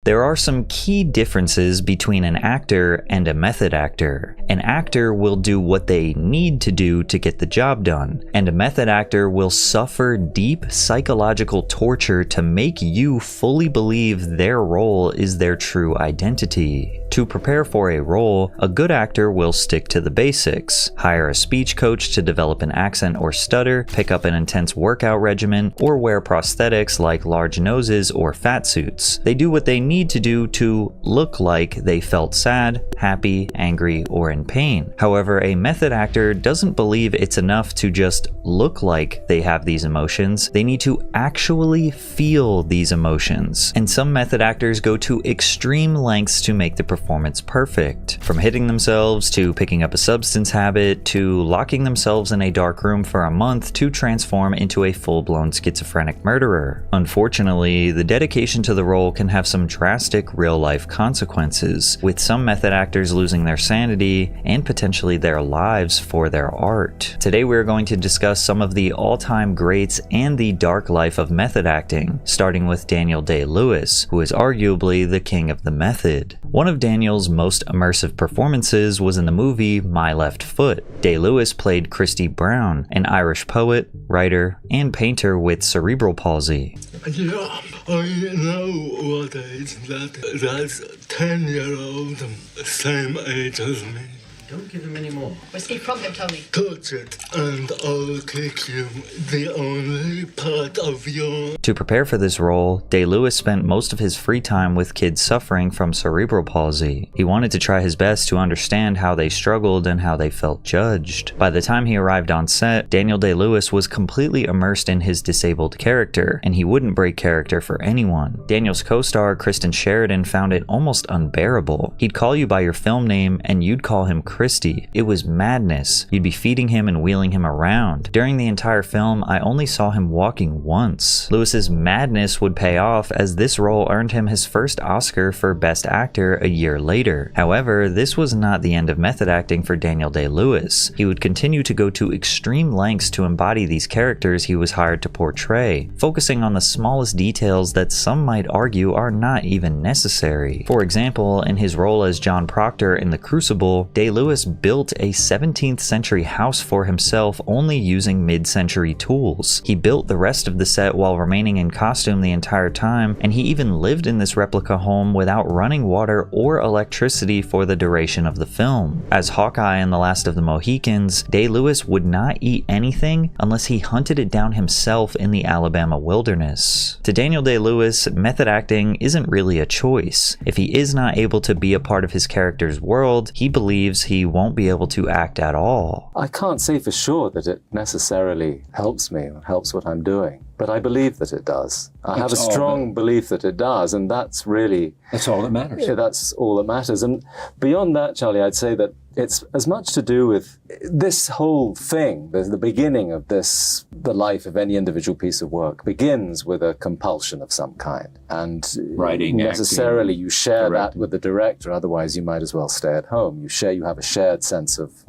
There are some key differences between an actor and a method actor. An actor will do what they need to do to get the job done, and a method actor will suffer deep psychological torture to make you fully believe their role is their true identity. To prepare for a role, a good actor will stick to the basics, hire a speech coach to develop an accent or stutter, pick up an intense workout regimen, or wear prosthetics like large noses or fat suits. They do what they need to do to look like they felt sad, happy, angry, or in pain. However, a method actor doesn't believe it's enough to just look like they have these emotions. They need to actually feel these emotions. And some method actors go to extreme lengths to make the performance perfect. From hitting themselves, to picking up a substance habit, to locking themselves in a dark room for a month to transform into a full-blown schizophrenic murderer. Unfortunately, the dedication to the role can have some drastic real-life consequences, with some method actors losing their sanity and potentially their lives for their art. Today we're going to discuss some of the all-time greats and the dark life of method acting, starting with Daniel Day-Lewis, who is arguably the king of the method. One of Daniel's most immersive performances was in the movie My Left Foot. Day-Lewis played Christy Brown, an Irish poet, writer, and painter with cerebral palsy. Yeah, I know what age that's 10-year-old, same age as me. Don't give him any more. Where's Steve Cronkite, Tony? Touch it and I'll kick you, the only part of your... To prepare for this role, Day-Lewis spent most of his free time with kids suffering from cerebral palsy. He wanted to try his best to understand how they struggled and how they felt judged. By the time he arrived on set, Daniel Day-Lewis was completely immersed in his disabled character, and he wouldn't break character for anyone. Daniel's co-star, Kristen Sheridan, found it almost unbearable. He'd call you by your film name, and you'd call him Christy. It was madness. You'd be feeding him and wheeling him around. During the entire film, I only saw him walking once. Lewis's madness would pay off, as this role earned him his first Oscar for Best Actor a year later. However, this was not the end of method acting for Daniel Day-Lewis. He would continue to go to extreme lengths to embody these characters he was hired to portray, focusing on the smallest details that some might argue are not even necessary. For example, in his role as John Proctor in The Crucible, Day-Lewis built a 17th century house for himself only using mid-century tools. He built the rest of the set while remaining in costume the entire time, and he even lived in this replica home without running water or electricity for the duration of the film. As Hawkeye in The Last of the Mohicans, Day-Lewis would not eat anything unless he hunted it down himself in the Alabama wilderness. To Daniel Day-Lewis, method acting isn't really a choice. If he is not able to be a part of his character's world, he believes he won't be able to act at all. I can't say for sure that it necessarily helps me or helps what I'm doing, but I believe that it does. I have a strong belief that it does, and that's all that matters. Yeah, that's all that matters. And beyond that, Charlie, I'd say that it's as much to do with this whole thing. There's the beginning of this, the life of any individual piece of work begins with a compulsion of some kind. And writing, necessarily acting, you share directing. That with the director, otherwise you might as well stay at home. You have a shared sense of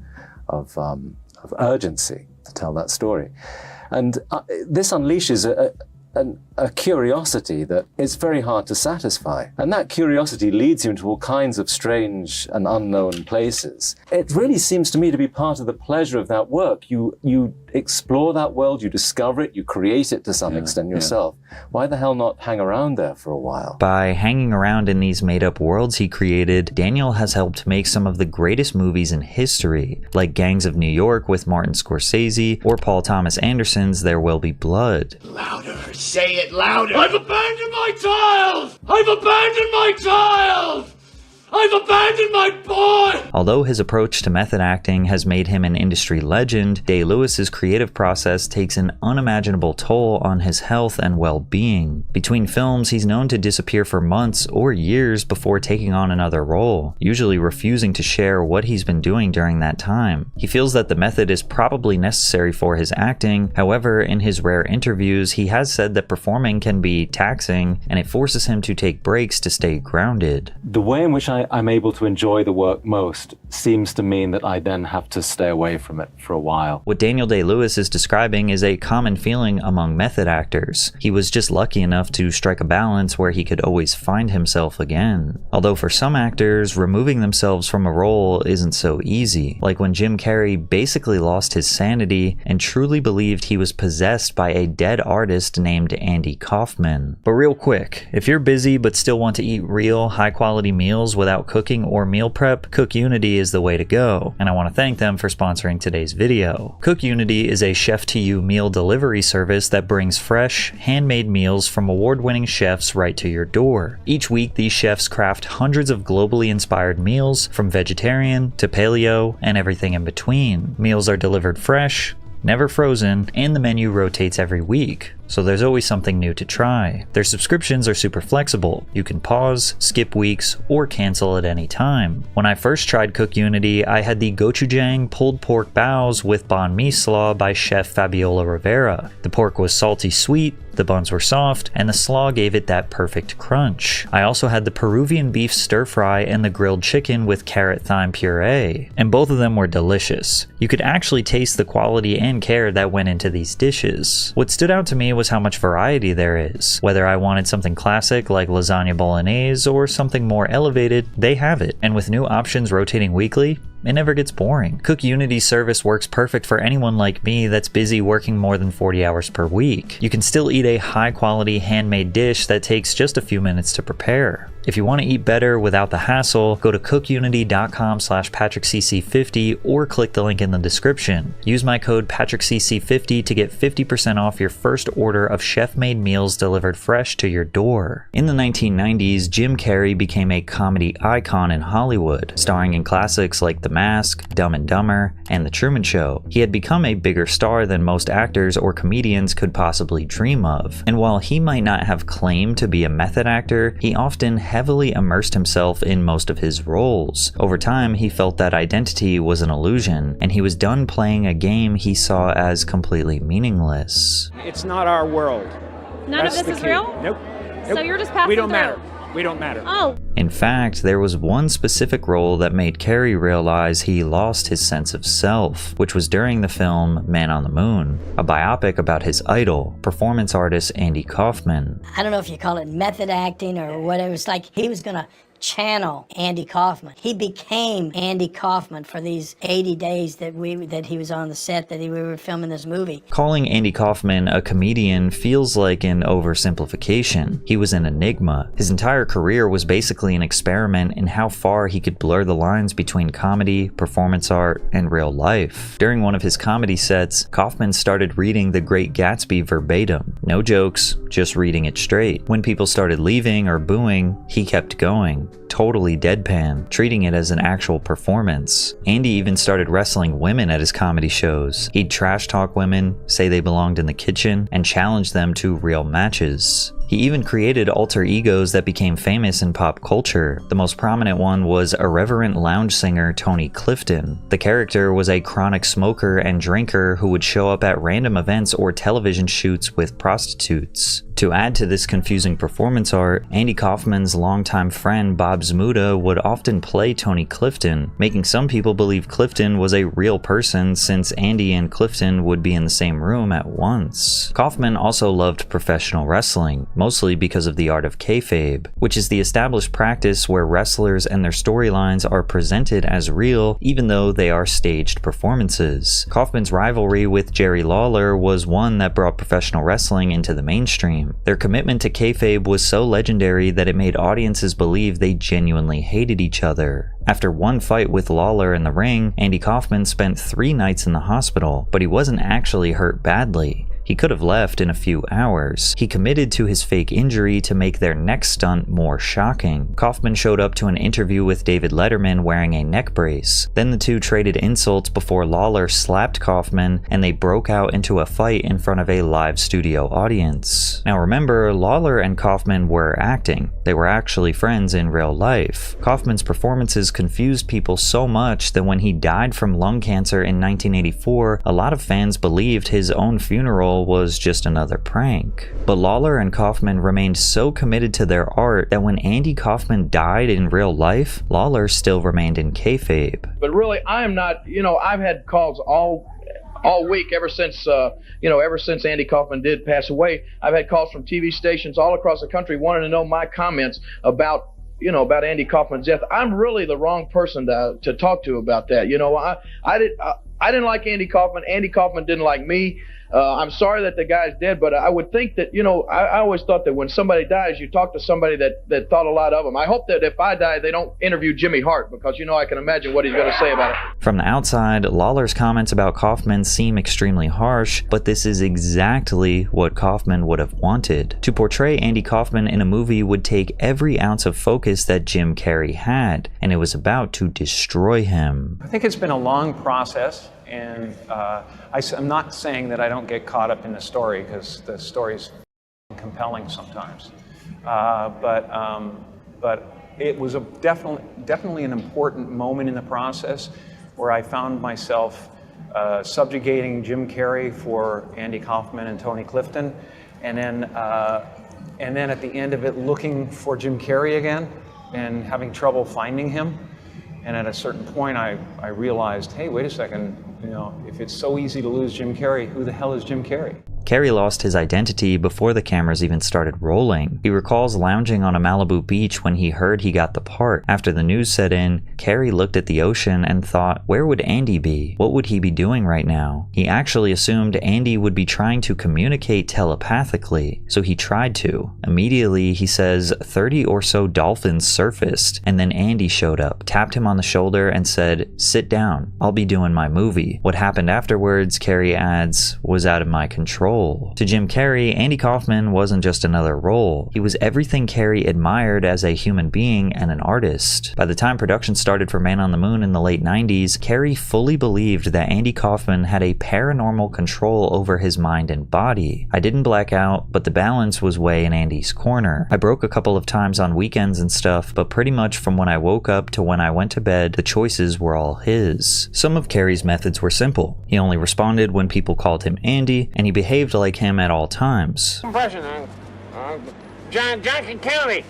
urgency to tell that story. And this unleashes a curiosity that is very hard to satisfy. And that curiosity leads you into all kinds of strange and unknown places. It really seems to me to be part of the pleasure of that work. You explore that world, you discover it, you create it to some extent yourself. Why the hell not hang around there for a while? By hanging around in these made-up worlds he created, Daniel has helped make some of the greatest movies in history, like Gangs of New York with Martin Scorsese, or Paul Thomas Anderson's There Will Be Blood. Louder! Say it louder! I've abandoned my child! I've abandoned my child! I've abandoned my boy! Although his approach to method acting has made him an industry legend, Day-Lewis's creative process takes an unimaginable toll on his health and well-being. Between films, he's known to disappear for months or years before taking on another role, usually refusing to share what he's been doing during that time. He feels that the method is probably necessary for his acting. However, in his rare interviews, he has said that performing can be taxing, and it forces him to take breaks to stay grounded. The way in which I I'm able to enjoy the work most seems to mean that I then have to stay away from it for a while. What Daniel Day-Lewis is describing is a common feeling among method actors. He was just lucky enough to strike a balance where he could always find himself again. Although for some actors, removing themselves from a role isn't so easy. Like when Jim Carrey basically lost his sanity and truly believed he was possessed by a dead artist named Andy Kaufman. But real quick, if you're busy but still want to eat real, high-quality meals without cooking or meal prep, Cook Unity is the way to go, and I want to thank them for sponsoring today's video. Cook Unity is a chef-to-you meal delivery service that brings fresh, handmade meals from award-winning chefs right to your door. Each week, these chefs craft hundreds of globally inspired meals, from vegetarian to paleo and everything in between. Meals are delivered fresh, never frozen, and the menu rotates every week, so there's always something new to try. Their subscriptions are super flexible. You can pause, skip weeks, or cancel at any time. When I first tried Cook Unity, I had the gochujang pulled pork bows with banh mi slaw by Chef Fabiola Rivera. The pork was salty sweet, the buns were soft, and the slaw gave it that perfect crunch. I also had the Peruvian beef stir fry and the grilled chicken with carrot thyme puree, and both of them were delicious. You could actually taste the quality and care that went into these dishes. What stood out to me was how much variety there is. Whether I wanted something classic like lasagna bolognese or something more elevated, they have it. And with new options rotating weekly, it never gets boring. Cook Unity's service works perfect for anyone like me that's busy working more than 40 hours per week. You can still eat a high-quality handmade dish that takes just a few minutes to prepare. If you want to eat better without the hassle, go to cookunity.com/PatrickCC50 or click the link in the description. Use my code PatrickCC50 to get 50% off your first order of chef-made meals delivered fresh to your door. In the 1990s, Jim Carrey became a comedy icon in Hollywood, starring in classics like The Mask, Dumb and Dumber, and The Truman Show. He had become a bigger star than most actors or comedians could possibly dream of. And while he might not have claimed to be a method actor, he often heavily immersed himself in most of his roles. Over time, he felt that identity was an illusion, and he was done playing a game he saw as completely meaningless. It's not our world. None of this is real? Nope. So you're just passing We don't through. matter. We don't matter. Oh. In fact, there was one specific role that made Carrey realize he lost his sense of self, which was during the film Man on the Moon, a biopic about his idol, performance artist Andy Kaufman. I don't know if you call it method acting or whatever. It's like he was gonna channel Andy Kaufman. He became Andy Kaufman for these 80 days that he was on the set we were filming this movie. Calling Andy Kaufman a comedian feels like an oversimplification. He was an enigma. His entire career was basically an experiment in how far he could blur the lines between comedy, performance art, and real life. During one of his comedy sets, Kaufman started reading The Great Gatsby verbatim. No jokes, just reading it straight. When people started leaving or booing, he kept going. Totally deadpan, treating it as an actual performance. Andy even started wrestling women at his comedy shows. He'd trash talk women, say they belonged in the kitchen, and challenge them to real matches. He even created alter egos that became famous in pop culture. The most prominent one was irreverent lounge singer Tony Clifton. The character was a chronic smoker and drinker who would show up at random events or television shoots with prostitutes. To add to this confusing performance art, Andy Kaufman's longtime friend Bob Zmuda would often play Tony Clifton, making some people believe Clifton was a real person since Andy and Clifton would be in the same room at once. Kaufman also loved professional wrestling, mostly because of the art of kayfabe, which is the established practice where wrestlers and their storylines are presented as real even though they are staged performances. Kaufman's rivalry with Jerry Lawler was one that brought professional wrestling into the mainstream. Their commitment to kayfabe was so legendary that it made audiences believe they genuinely hated each other. After one fight with Lawler in the ring, Andy Kaufman spent 3 nights in the hospital, but he wasn't actually hurt badly. He could have left in a few hours. He committed to his fake injury to make their next stunt more shocking. Kaufman showed up to an interview with David Letterman wearing a neck brace. Then the two traded insults before Lawler slapped Kaufman and they broke out into a fight in front of a live studio audience. Now remember, Lawler and Kaufman were acting. They were actually friends in real life. Kaufman's performances confused people so much that when he died from lung cancer in 1984, a lot of fans believed his own funeral funeral was just another prank. But Lawler and Kaufman remained so committed to their art that when Andy Kaufman died in real life, Lawler still remained in kayfabe. But really, I am not, I've had calls all week ever since Andy Kaufman did pass away. I've had calls from TV stations all across the country wanting to know my comments about Andy Kaufman's death. I'm really the wrong person to talk to about that. I didn't like Andy Kaufman. Andy Kaufman didn't like me. I'm sorry that the guy's dead, but I would think that, I always thought that when somebody dies, you talk to somebody that thought a lot of him. I hope that if I die, they don't interview Jimmy Hart, because, I can imagine what he's going to say about it. From the outside, Lawler's comments about Kaufman seem extremely harsh, but this is exactly what Kaufman would have wanted. To portray Andy Kaufman in a movie would take every ounce of focus that Jim Carrey had, and it was about to destroy him. I think it's been a long process, and I'm not saying that I don't get caught up in the story, because the story's compelling sometimes. But it was definitely an important moment in the process where I found myself subjugating Jim Carrey for Andy Kaufman and Tony Clifton, and then at the end of it looking for Jim Carrey again and having trouble finding him. And at a certain point, I realized, hey, wait a second, if it's so easy to lose Jim Carrey, who the hell is Jim Carrey? Carrey lost his identity before the cameras even started rolling. He recalls lounging on a Malibu beach when he heard he got the part. After the news set in, Carrey looked at the ocean and thought, where would Andy be? What would he be doing right now? He actually assumed Andy would be trying to communicate telepathically, so he tried to. Immediately, he says 30 or so dolphins surfaced, and then Andy showed up, tapped him on the shoulder, and said, sit down, I'll be doing my movie. What happened afterwards, Carrey adds, was out of my control. To Jim Carrey, Andy Kaufman wasn't just another role. He was everything Carrey admired as a human being and an artist. By the time production started for Man on the Moon in the late 90s, Carrey fully believed that Andy Kaufman had a paranormal control over his mind and body. I didn't black out, but the balance was way in Andy's corner. I broke a couple of times on weekends and stuff, but pretty much from when I woke up to when I went to bed, the choices were all his. Some of Carrey's methods were simple. He only responded when people called him Andy, and he behaved like him at all times. Impression, John can kill me.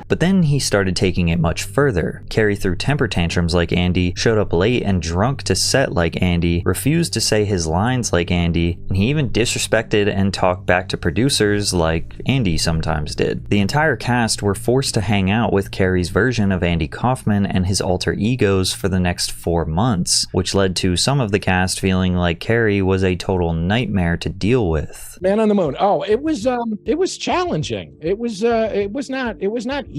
But then he started taking it much further. Carrey threw temper tantrums like Andy, showed up late and drunk to set like Andy, refused to say his lines like Andy, and he even disrespected and talked back to producers like Andy sometimes did. The entire cast were forced to hang out with Carrey's version of Andy Kaufman and his alter egos for the next 4 months, which led to some of the cast feeling like Carrey was a total nightmare to deal with. Man on the Moon. Oh, it was challenging. It was not easy.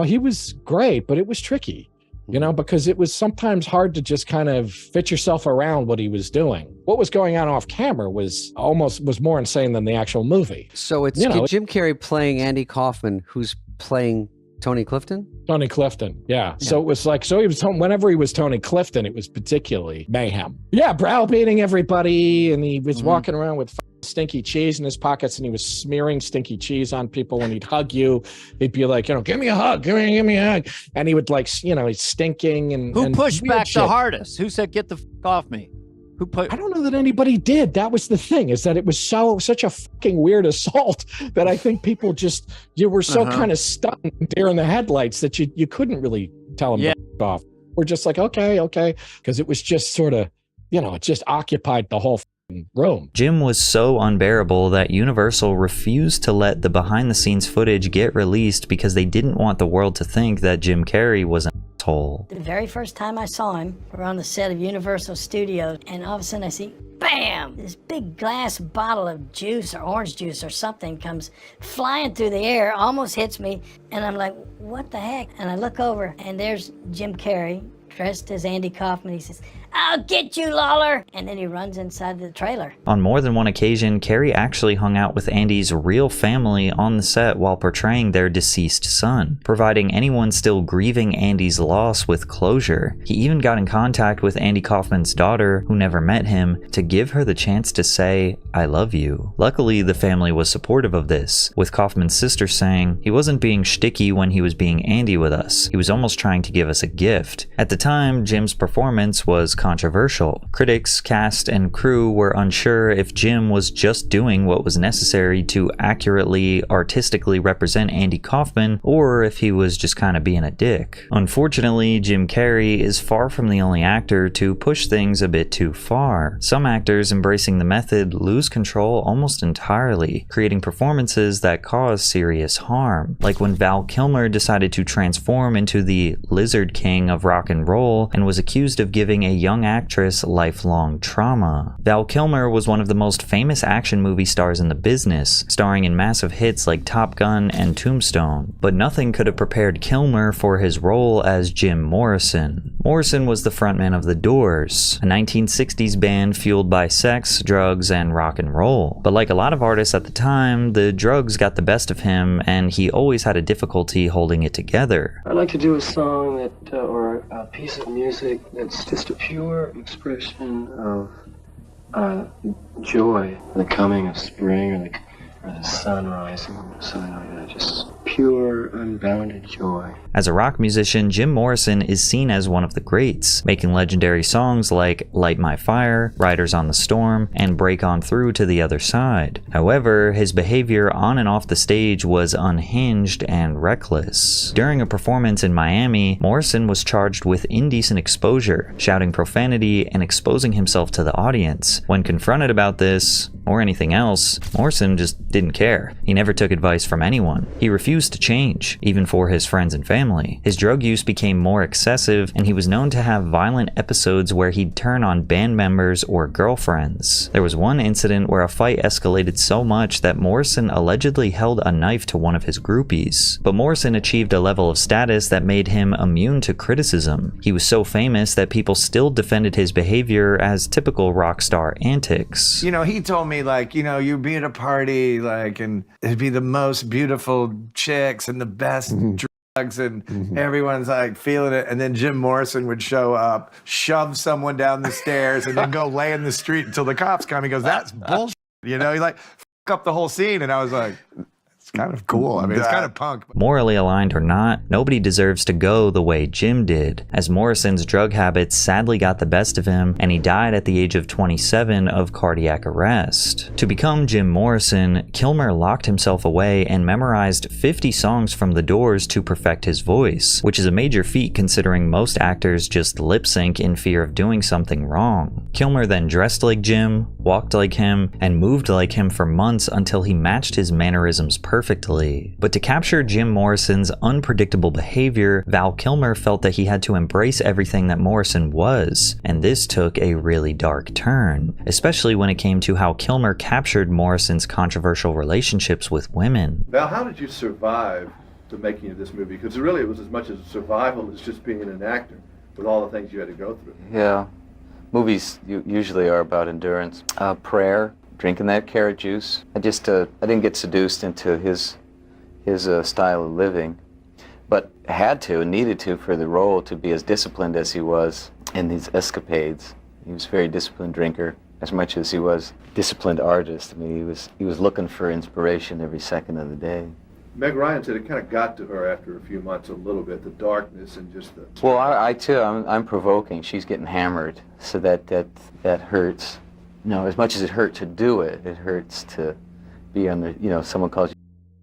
He was great, but it was tricky, because it was sometimes hard to just kind of fit yourself around what he was doing. What was going on off camera was more insane than the actual movie. So it's Jim Carrey playing Andy Kaufman, who's playing Tony Clifton? Tony Clifton, yeah. So it was like, whenever he was Tony Clifton, it was particularly mayhem. Yeah, browbeating everybody, and he was walking around with stinky cheese in his pockets, and he was smearing stinky cheese on people. When he'd hug you, he'd be like, give me a hug, give me a hug. And he would he's stinking. Who pushed back the hardest? Who said, get the f*** off me? I don't know that anybody did. That was the thing, is that it was such a fucking weird assault that I think people you were so kind of stunned deer in the headlights that you couldn't really tell them to f*** off. We're just like, okay. Because it was just sort of, it just occupied the whole room. Jim was so unbearable that Universal refused to let the behind-the-scenes footage get released because they didn't want the world to think that Jim Carrey was an asshole. The very first time I saw him, we were on the set of Universal Studios, and all of a sudden I see, bam! This big glass bottle of juice or orange juice or something comes flying through the air, almost hits me, and I'm like, what the heck? And I look over, and there's Jim Carrey, dressed as Andy Kaufman. He says, I'll get you, Lawler! And then he runs inside the trailer. On more than one occasion, Carrey actually hung out with Andy's real family on the set while portraying their deceased son, providing anyone still grieving Andy's loss with closure. He even got in contact with Andy Kaufman's daughter, who never met him, to give her the chance to say, I love you. Luckily, the family was supportive of this, with Kaufman's sister saying, he wasn't being shticky when he was being Andy with us. He was almost trying to give us a gift. At the time, Jim's performance was controversial. Critics, cast, and crew were unsure if Jim was just doing what was necessary to accurately, artistically represent Andy Kaufman, or if he was just kind of being a dick. Unfortunately, Jim Carrey is far from the only actor to push things a bit too far. Some actors embracing the method lose control almost entirely, creating performances that cause serious harm, like when Val Kilmer decided to transform into the Lizard King of rock and roll and was accused of giving a young actress lifelong trauma. Val Kilmer was one of the most famous action movie stars in the business, starring in massive hits like Top Gun and Tombstone, but nothing could have prepared Kilmer for his role as Jim Morrison. Morrison was the frontman of The Doors, a 1960s band fueled by sex, drugs, and rock and roll. But like a lot of artists at the time, the drugs got the best of him, and he always had a difficulty holding it together. I'd like to do a song that, or a piece of music that's just a pure expression of joy, the coming of spring, or the sun rising, something like that. Just pure, unbounded joy. As a rock musician, Jim Morrison is seen as one of the greats, making legendary songs like Light My Fire, Riders on the Storm, and Break On Through to the Other Side. However, his behavior on and off the stage was unhinged and reckless. During a performance in Miami, Morrison was charged with indecent exposure, shouting profanity and exposing himself to the audience. When confronted about this, or anything else, Morrison just didn't care. He never took advice from anyone. He refused to change, even for his friends and family. His drug use became more excessive, and he was known to have violent episodes where he'd turn on band members or girlfriends. There was one incident where a fight escalated so much that Morrison allegedly held a knife to one of his groupies. But Morrison achieved a level of status that made him immune to criticism. He was so famous that people still defended his behavior as typical rock star antics. You know, he told me, like, you know, you'd be at a party, like, and it'd be the most beautiful chicks and the best drugs, and everyone's like feeling it. And then Jim Morrison would show up, shove someone down the stairs, and then go lay in the street until the cops come. He goes, "That's bullshit." You know, he like f up the whole scene. And I was like, it's kind of cool. I mean, it's kind of punk. Morally aligned or not, nobody deserves to go the way Jim did, as Morrison's drug habits sadly got the best of him, and he died at the age of 27 of cardiac arrest. To become Jim Morrison, Kilmer locked himself away and memorized 50 songs from The Doors to perfect his voice, which is a major feat considering most actors just lip sync in fear of doing something wrong. Kilmer then dressed like Jim, walked like him, and moved like him for months until he matched his mannerisms perfectly. But to capture Jim Morrison's unpredictable behavior, Val Kilmer felt that he had to embrace everything that Morrison was, and this took a really dark turn, especially when it came to how Kilmer captured Morrison's controversial relationships with women. Val, how did you survive the making of this movie? Because really it was as much as survival as just being an actor, with all the things you had to go through. Yeah. Movies usually are about endurance. Prayer, drinking that carrot juice. I didn't get seduced into his style of living, but had to and needed to for the role to be as disciplined as he was in these escapades. He was a very disciplined drinker as much as he was disciplined artist. I mean, he was looking for inspiration every second of the day. Meg Ryan said it kind of got to her after a few months a little bit, the darkness and just the... Well, I too, I'm provoking. She's getting hammered, so that hurts. You know, as much as it hurt to do it, it hurts to be on the, you know, someone calls you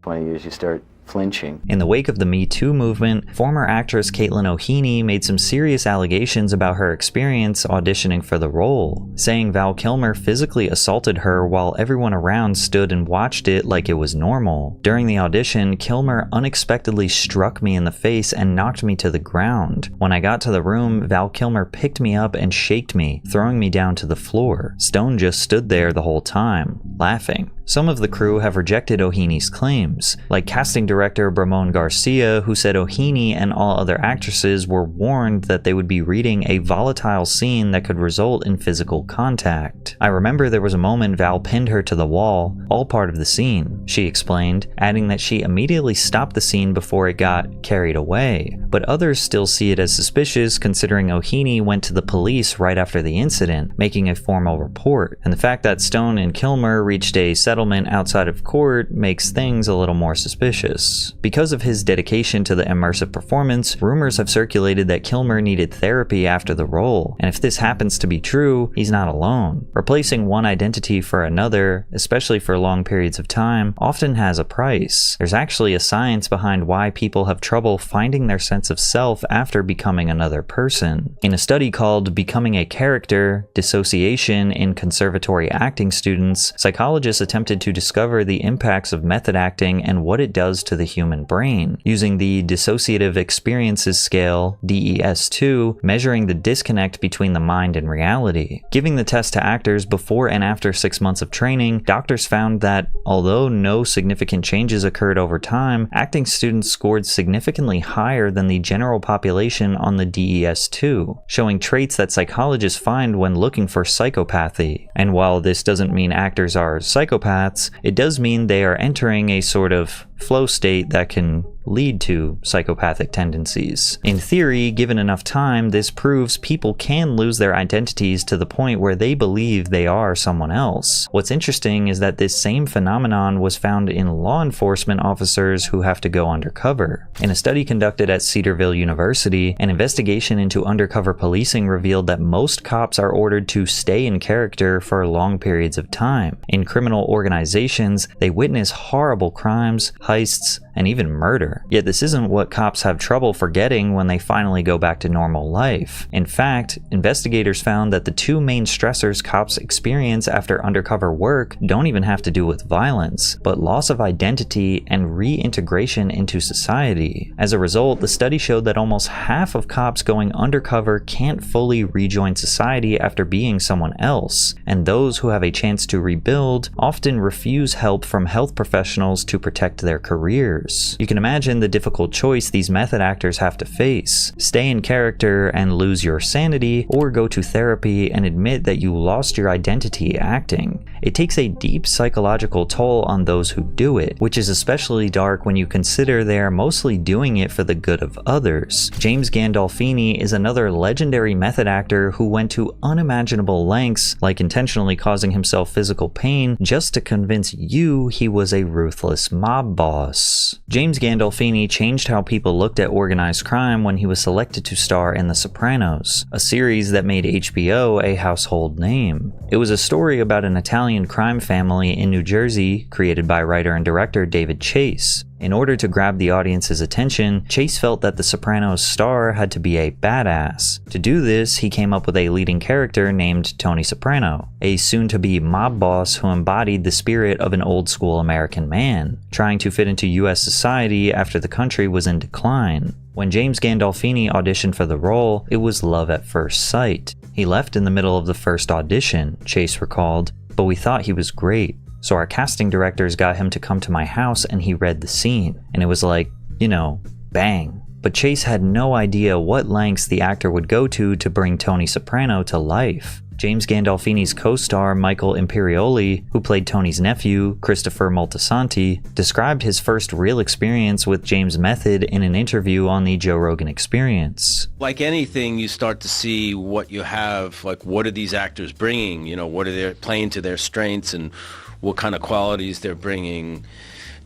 20 years, you start flinching. In the wake of the Me Too movement, former actress Caitlin O'Heaney made some serious allegations about her experience auditioning for the role, saying Val Kilmer physically assaulted her while everyone around stood and watched it like it was normal. During the audition, Kilmer unexpectedly struck me in the face and knocked me to the ground. When I got to the room, Val Kilmer picked me up and shaked me, throwing me down to the floor. Stone just stood there the whole time, laughing. Some of the crew have rejected O'Heaney's claims, like casting director Bramon Garcia, who said O'Heaney and all other actresses were warned that they would be reading a volatile scene that could result in physical contact. I remember there was a moment Val pinned her to the wall, all part of the scene, she explained, adding that she immediately stopped the scene before it got carried away. But others still see it as suspicious considering O'Heaney went to the police right after the incident, making a formal report, and the fact that Stone and Kilmer reached a settlement settlement outside of court makes things a little more suspicious. Because of his dedication to the immersive performance, rumors have circulated that Kilmer needed therapy after the role, and if this happens to be true, he's not alone. Replacing one identity for another, especially for long periods of time, often has a price. There's actually a science behind why people have trouble finding their sense of self after becoming another person. In a study called Becoming a Character: Dissociation in Conservatory Acting Students, psychologists attempted to discover the impacts of method acting and what it does to the human brain, using the Dissociative Experiences Scale, DES-2, measuring the disconnect between the mind and reality. Giving the test to actors before and after 6 months of training, doctors found that, although no significant changes occurred over time, acting students scored significantly higher than the general population on the DES-2, showing traits that psychologists find when looking for psychopathy. And while this doesn't mean actors are psychopaths, it does mean they are entering a sort of flow state that can lead to psychopathic tendencies. In theory, given enough time, this proves people can lose their identities to the point where they believe they are someone else. What's interesting is that this same phenomenon was found in law enforcement officers who have to go undercover. In a study conducted at Cedarville University, an investigation into undercover policing revealed that most cops are ordered to stay in character for long periods of time. In criminal organizations, they witness horrible crimes, heists, and even murder. Yet this isn't what cops have trouble forgetting when they finally go back to normal life. In fact, investigators found that the two main stressors cops experience after undercover work don't even have to do with violence, but loss of identity and reintegration into society. As a result, the study showed that almost half of cops going undercover can't fully rejoin society after being someone else, and those who have a chance to rebuild often refuse help from health professionals to protect their careers. You can imagine the difficult choice these method actors have to face: stay in character and lose your sanity, or go to therapy and admit that you lost your identity acting. It takes a deep psychological toll on those who do it, which is especially dark when you consider they are mostly doing it for the good of others. James Gandolfini is another legendary method actor who went to unimaginable lengths, like intentionally causing himself physical pain, just to convince you he was a ruthless mob boss. James Gandolfini changed how people looked at organized crime when he was selected to star in The Sopranos, a series that made HBO a household name. It was a story about an Italian crime family in New Jersey, created by writer and director David Chase. In order to grab the audience's attention, Chase felt that The Sopranos star had to be a badass. To do this, he came up with a leading character named Tony Soprano, a soon-to-be mob boss who embodied the spirit of an old-school American man, trying to fit into US society after the country was in decline. When James Gandolfini auditioned for the role, it was love at first sight. He left in the middle of the first audition, Chase recalled, but we thought he was great. So our casting directors got him to come to my house and he read the scene. And it was like, you know, bang. But Chase had no idea what lengths the actor would go to bring Tony Soprano to life. James Gandolfini's co-star Michael Imperioli, who played Tony's nephew, Christopher Moltisanti, described his first real experience with James' method in an interview on the Joe Rogan Experience. Like anything, you start to see what you have, like what are these actors bringing, you know, what are they playing to their strengths and what kind of qualities they're bringing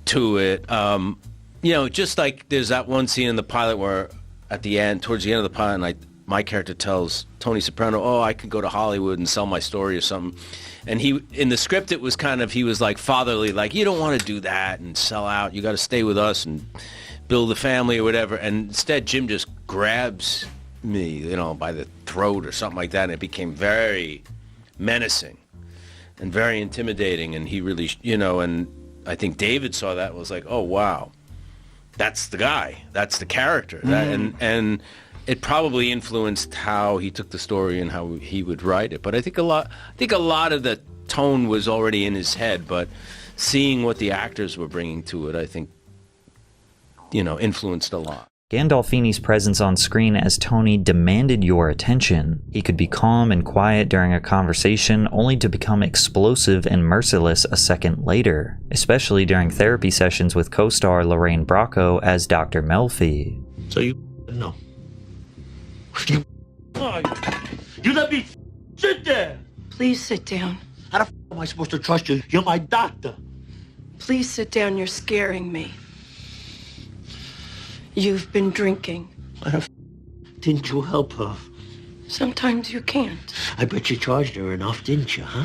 to it. You know, just like there's that one scene in the pilot where at the end, towards the end of the pilot, my character tells Tony Soprano, oh, I could go to Hollywood and sell my story or something. And he, in the script, it was kind of, he was like fatherly, like, you don't want to do that and sell out. You got to stay with us and build a family or whatever. And instead, Jim just grabs me, you know, by the throat or something like that. And it became very menacing and very intimidating. And he really, you know, and I think David saw that and was like, oh, wow, that's the guy. That's the character. That, and it probably influenced how he took the story and how he would write it. But I think a lot of the tone was already in his head, but seeing what the actors were bringing to it, I think, you know, influenced a lot. Gandolfini's presence on screen as Tony demanded your attention. He could be calm and quiet during a conversation, only to become explosive and merciless a second later, especially during therapy sessions with co-star Lorraine Bracco as Dr. Melfi. So you know. You let me sit there. Please sit down. How the am I supposed to trust you? You're my doctor. Please sit down. You're scaring me. You've been drinking. Why the didn't you help her? Sometimes you can't. I bet you charged her enough, didn't you, huh?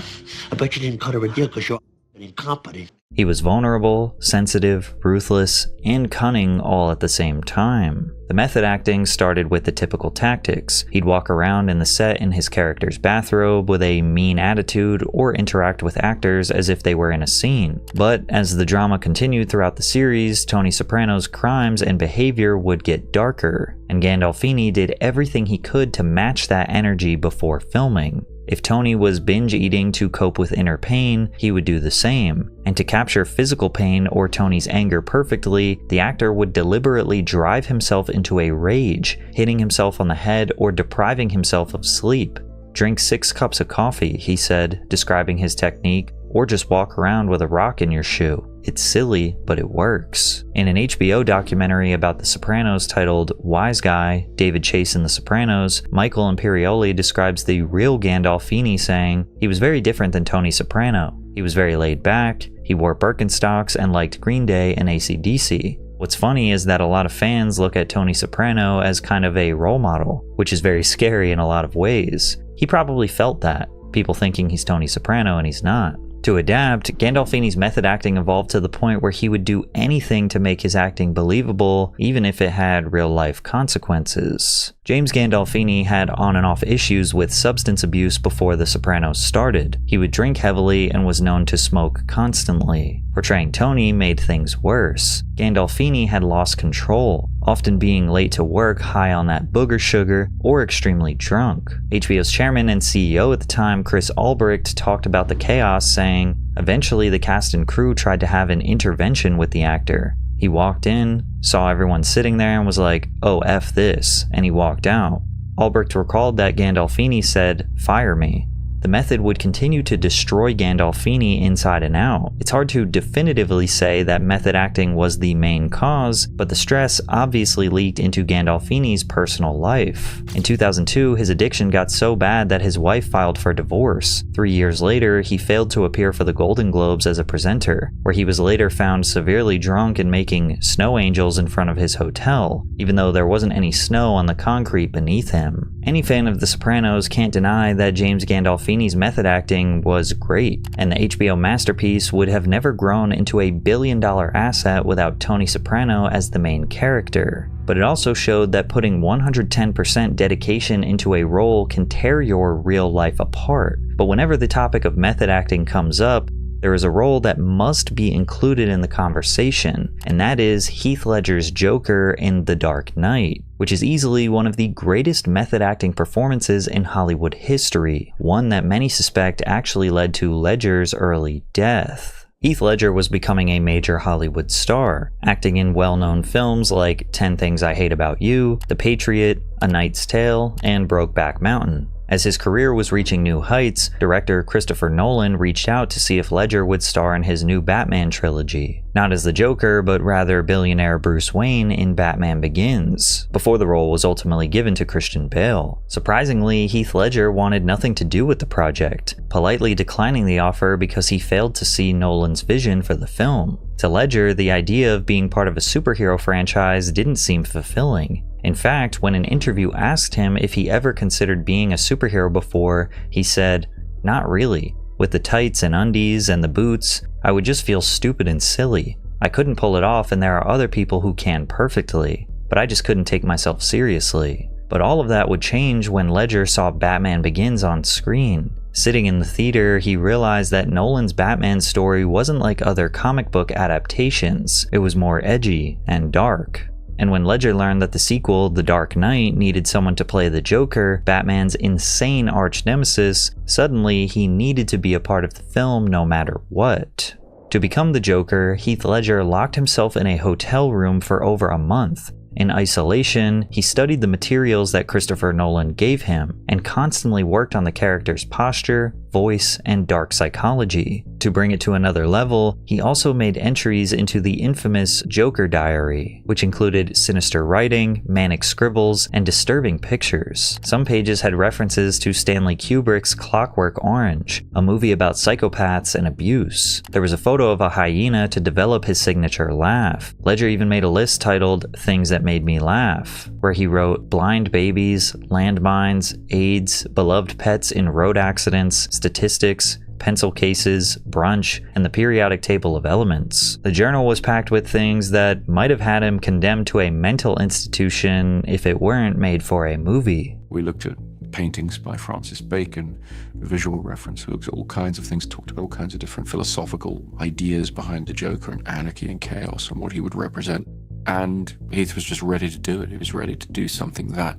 I bet you didn't cut her a deal because you're incompetent. He was vulnerable, sensitive, ruthless, and cunning all at the same time. The method acting started with the typical tactics. He'd walk around in the set in his character's bathrobe with a mean attitude or interact with actors as if they were in a scene. But as the drama continued throughout the series, Tony Soprano's crimes and behavior would get darker, and Gandolfini did everything he could to match that energy before filming. If Tony was binge eating to cope with inner pain, he would do the same. And to capture physical pain or Tony's anger perfectly, the actor would deliberately drive himself into a rage, hitting himself on the head or depriving himself of sleep. "Drink 6 cups of coffee," he said, describing his technique, or just walk around with a rock in your shoe. It's silly, but it works. In an HBO documentary about The Sopranos titled Wise Guy, David Chase and The Sopranos, Michael Imperioli describes the real Gandolfini saying, "He was very different than Tony Soprano. He was very laid back, he wore Birkenstocks and liked Green Day and AC/DC. What's funny is that a lot of fans look at Tony Soprano as kind of a role model, which is very scary in a lot of ways. He probably felt that, people thinking he's Tony Soprano and he's not." To adapt, Gandolfini's method acting evolved to the point where he would do anything to make his acting believable, even if it had real-life consequences. James Gandolfini had on and off issues with substance abuse before The Sopranos started. He would drink heavily and was known to smoke constantly. Portraying Tony made things worse. Gandolfini had lost control, often being late to work high on that booger sugar or extremely drunk. HBO's chairman and CEO at the time, Chris Albrecht, talked about the chaos, saying, "Eventually the cast and crew tried to have an intervention with the actor. He walked in, saw everyone sitting there and was like, 'Oh, F this,' and he walked out." Albrecht recalled that Gandolfini said, "Fire me." The method would continue to destroy Gandolfini inside and out. It's hard to definitively say that method acting was the main cause, but the stress obviously leaked into Gandolfini's personal life. In 2002, his addiction got so bad that his wife filed for divorce. 3 years later, he failed to appear for the Golden Globes as a presenter, where he was later found severely drunk and making snow angels in front of his hotel, even though there wasn't any snow on the concrete beneath him. Any fan of The Sopranos can't deny that James Gandolfini's method acting was great, and the HBO masterpiece would have never grown into a billion-dollar asset without Tony Soprano as the main character. But it also showed that putting 110% dedication into a role can tear your real life apart. But whenever the topic of method acting comes up, there is a role that must be included in the conversation, and that is Heath Ledger's Joker in The Dark Knight, which is easily one of the greatest method acting performances in Hollywood history, one that many suspect actually led to Ledger's early death. Heath Ledger was becoming a major Hollywood star, acting in well-known films like 10 Things I Hate About You, The Patriot, A Knight's Tale, and Brokeback Mountain. As his career was reaching new heights, director Christopher Nolan reached out to see if Ledger would star in his new Batman trilogy. Not as the Joker, but rather billionaire Bruce Wayne in Batman Begins, before the role was ultimately given to Christian Bale. Surprisingly, Heath Ledger wanted nothing to do with the project, politely declining the offer because he failed to see Nolan's vision for the film. To Ledger, the idea of being part of a superhero franchise didn't seem fulfilling. In fact, when an interview asked him if he ever considered being a superhero before, he said, "Not really. With the tights and undies and the boots, I would just feel stupid and silly. I couldn't pull it off, and there are other people who can perfectly, but I just couldn't take myself seriously." But all of that would change when Ledger saw Batman Begins on screen. Sitting in the theater, he realized that Nolan's Batman story wasn't like other comic book adaptations. It was more edgy and dark. And when Ledger learned that the sequel, The Dark Knight, needed someone to play the Joker, Batman's insane arch-nemesis, suddenly he needed to be a part of the film no matter what. To become the Joker, Heath Ledger locked himself in a hotel room for over a month. In isolation, he studied the materials that Christopher Nolan gave him, and constantly worked on the character's posture, voice, and dark psychology. To bring it to another level, he also made entries into the infamous Joker Diary, which included sinister writing, manic scribbles, and disturbing pictures. Some pages had references to Stanley Kubrick's Clockwork Orange, a movie about psychopaths and abuse. There was a photo of a hyena to develop his signature laugh. Ledger even made a list titled Things That Made Me Laugh, where he wrote blind babies, landmines, AIDS, beloved pets in road accidents, statistics, pencil cases, brunch, and the periodic table of elements. The journal was packed with things that might have had him condemned to a mental institution if it weren't made for a movie. We looked at paintings by Francis Bacon, visual reference, we looked at all kinds of things, talked about all kinds of different philosophical ideas behind the Joker and anarchy and chaos and what he would represent. And Heath was just ready to do it. He was ready to do something that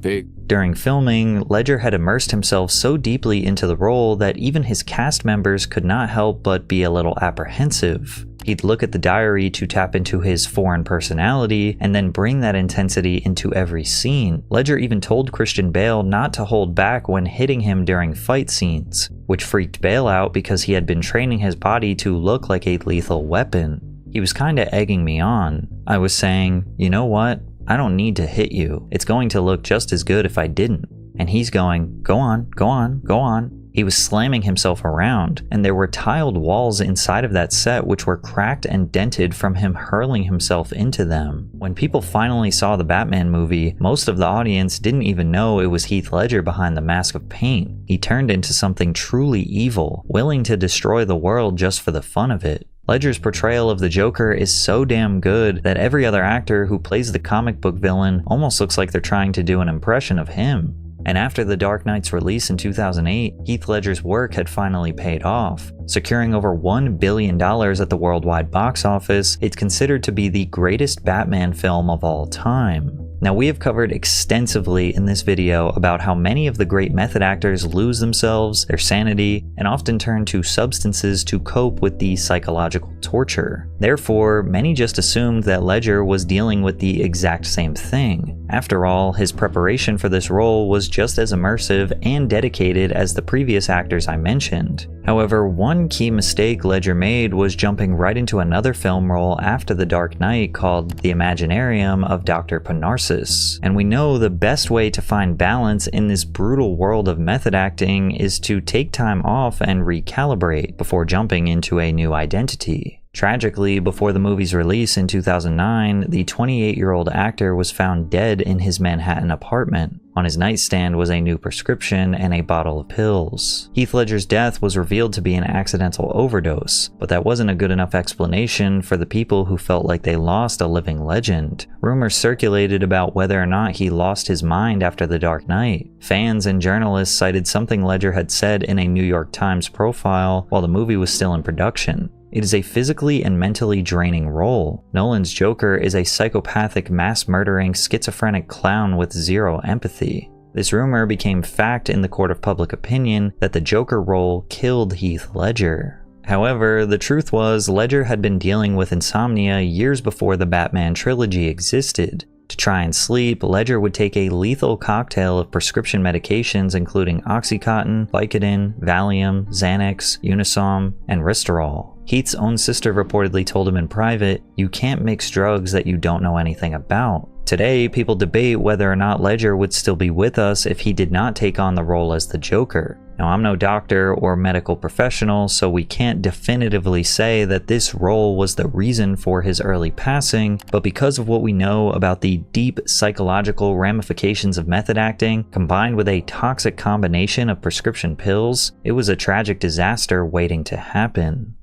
big. During filming, Ledger had immersed himself so deeply into the role that even his cast members could not help but be a little apprehensive. He'd look at the diary to tap into his foreign personality and then bring that intensity into every scene. Ledger even told Christian Bale not to hold back when hitting him during fight scenes, which freaked Bale out because he had been training his body to look like a lethal weapon. He was kinda egging me on. I was saying, you know what? I don't need to hit you. It's going to look just as good if I didn't. And he's going, go on, go on, go on. He was slamming himself around, and there were tiled walls inside of that set which were cracked and dented from him hurling himself into them. When people finally saw the Batman movie, most of the audience didn't even know it was Heath Ledger behind the mask of paint. He turned into something truly evil, willing to destroy the world just for the fun of it. Ledger's portrayal of the Joker is so damn good that every other actor who plays the comic book villain almost looks like they're trying to do an impression of him. And after The Dark Knight's release in 2008, Heath Ledger's work had finally paid off. Securing over $1 billion at the worldwide box office, it's considered to be the greatest Batman film of all time. Now, we have covered extensively in this video about how many of the great method actors lose themselves, their sanity, and often turn to substances to cope with the psychological torture. Therefore, many just assumed that Ledger was dealing with the exact same thing. After all, his preparation for this role was just as immersive and dedicated as the previous actors I mentioned. However, one key mistake Ledger made was jumping right into another film role after The Dark Knight called The Imaginarium of Dr. Panarsis. And we know the best way to find balance in this brutal world of method acting is to take time off and recalibrate before jumping into a new identity. Tragically, before the movie's release in 2009, the 28-year-old actor was found dead in his Manhattan apartment. On his nightstand was a new prescription and a bottle of pills. Heath Ledger's death was revealed to be an accidental overdose, but that wasn't a good enough explanation for the people who felt like they lost a living legend. Rumors circulated about whether or not he lost his mind after The Dark Knight. Fans and journalists cited something Ledger had said in a New York Times profile while the movie was still in production. It is a physically and mentally draining role. Nolan's Joker is a psychopathic, mass-murdering, schizophrenic clown with zero empathy. This rumor became fact in the court of public opinion that the Joker role killed Heath Ledger. However, the truth was Ledger had been dealing with insomnia years before the Batman trilogy existed. To try and sleep, Ledger would take a lethal cocktail of prescription medications including Oxycontin, Vicodin, Valium, Xanax, Unisom, and Risterol. Heath's own sister reportedly told him in private, "You can't mix drugs that you don't know anything about." Today, people debate whether or not Ledger would still be with us if he did not take on the role as the Joker. Now, I'm no doctor or medical professional, so we can't definitively say that this role was the reason for his early passing, but because of what we know about the deep psychological ramifications of method acting, combined with a toxic combination of prescription pills, it was a tragic disaster waiting to happen.